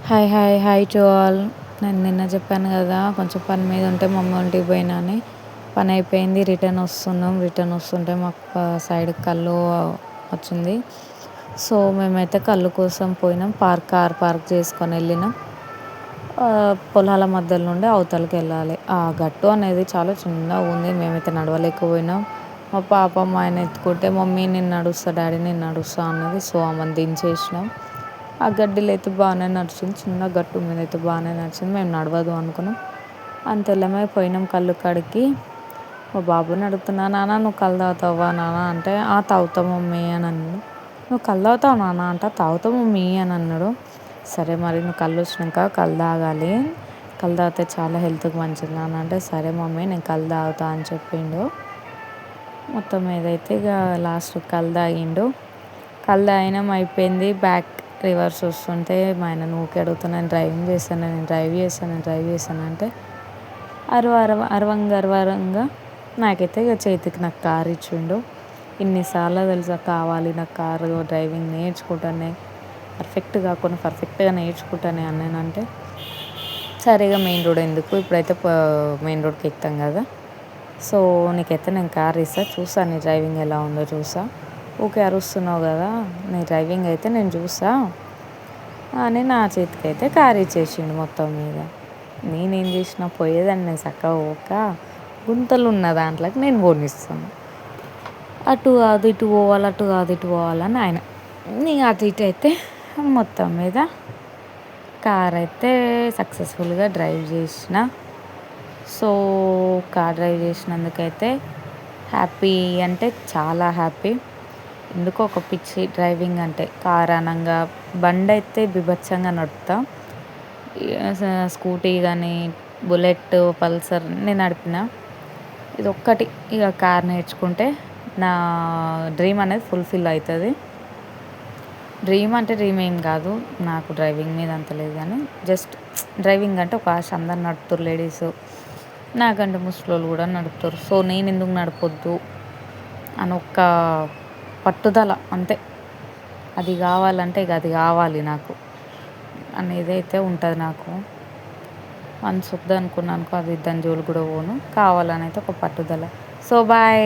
Hi hi hi to all. నేను నిన్న చెప్పాను కదా కొంచెం పని మీద ఉంటే మమ్మీ ఇంటికి పోయినా అని. పని అయిపోయింది, రిటర్న్ వస్తుంటే మాకు సైడ్ కళ్ళు వచ్చింది. సో మేమైతే కళ్ళు కోసం పోయినాం. కార్ పార్క్ చేసుకొని వెళ్ళినాం. పొలాల మధ్యలో నుండి అవతలకి వెళ్ళాలి. ఆ గట్టు అనేది చాలా చిన్నగా ఉంది. మేమైతే నడవలేకపోయినాం. మా పాప మా ఆయన ఎత్తుకుంటే మమ్మీ నేను నడుస్తా, డాడీ నేను నడుస్తా అన్నది. సో ఆమెను దించేసినాం. ఆ గడ్డిలో అయితే బాగానే నడిచింది, చిన్న గట్టు మీద అయితే బాగానే నడిచింది. మేము నడవదు అనుకున్నాం. అంతెల్లమే పోయినాం కళ్ళు కాడికి. మా బాబుని అడుగుతున్నా, నాన్న నువ్వు కళ్ళు తాగుతావా నాన్న అంటే, తాగుతా మమ్మీ అని అన్నాడు. నువ్వు కళ్ళు తాగుతావు నాన్న అంటే, తాగుతా మమ్మీ అని అన్నాడు. సరే మరి నువ్వు కళ్ళు వచ్చినాక కళ్ళు తాగాలి, కళ్ళు తాగితే చాలా హెల్త్కి మంచిది నాన్న అంటే, సరే మమ్మీ నేను కళ్ళు తాగుతా అని చెప్పిండు. మొత్తం ఏదైతే ఇక లాస్ట్ కళ్ళు తాగిండు. కళ్ళు తాగినాం, అయిపోయింది. బ్యాక్ రివర్స్ వస్తుంటే మా ఆయన ఊకే అడుగుతున్నాను, డ్రైవ్ చేస్తాను అంటే అరవంగా నాకైతే ఇక చేతికి నాకు కారు ఇచ్చిండు. ఇన్నిసార్లు తెలుసా కావాలి నాకు కారు డ్రైవింగ్ నేర్చుకుంటానే, పర్ఫెక్ట్గా నేర్చుకుంటానే అన్నానంటే, సరిగా మెయిన్ రోడ్ ఎందుకు, ఇప్పుడైతే మెయిన్ రోడ్కి ఎక్కుతాం కదా, సో నీకైతే నేను కారు ఇస్తా, చూసా నీ డ్రైవింగ్ ఎలా ఉందో చూసా, ఓకే అరుస్తున్నావు కదా, నీ డ్రైవింగ్ అయితే నేను చూసా అని నా చేతికి అయితే కారు ఇచ్చేసిండు. మొత్తం మీద నేనేం చేసిన పోయేదాన్ని, నేను చక్కగా పోక గుంతలు ఉన్న దాంట్లోకి నేను పోనిస్తాను. అటు కాదు ఇటు పోవాలని ఆయన నేను అటు ఇటు అయితే మొత్తం మీద కార్ అయితే సక్సెస్ఫుల్గా డ్రైవ్ చేసిన. సో కార్ డ్రైవ్ చేసినందుకైతే హ్యాపీ అంటే చాలా హ్యాపీ. ఎందుకో ఒక పిచ్చి డ్రైవింగ్ అంటే. కార్ అనంగా బండి అయితే బీభత్సంగా నడుపుతా, స్కూటీ కానీ బుల్లెట్ పల్సర్ నేను నడిపిన. ఇది ఒక్కటి ఇక కార్ నేర్చుకుంటే నా డ్రీమ్ అనేది ఫుల్ఫిల్ అవుతుంది. డ్రీమ్ అంటే డ్రీమ్ ఏం కాదు, నాకు డ్రైవింగ్ మీద అంత లేదు కానీ జస్ట్ డ్రైవింగ్ అంటే ఒక ఆశ. అందరు నడుపుతారు లేడీస్, నాకంటే ముసలోళ్ళు కూడా నడుపుతారు. సో నేను ఎందుకు నడపొద్దు అని ఒక్క పట్టుదల అంతే. అది కావాలంటే ఇక అది కావాలి నాకు అనేది అయితే ఉంటుంది నాకు. వన్స్ వద్దు అనుకున్నానుకో అది దాని జోలికి కూడా పోను. కావాలని అయితే ఒక పట్టుదల. So bye.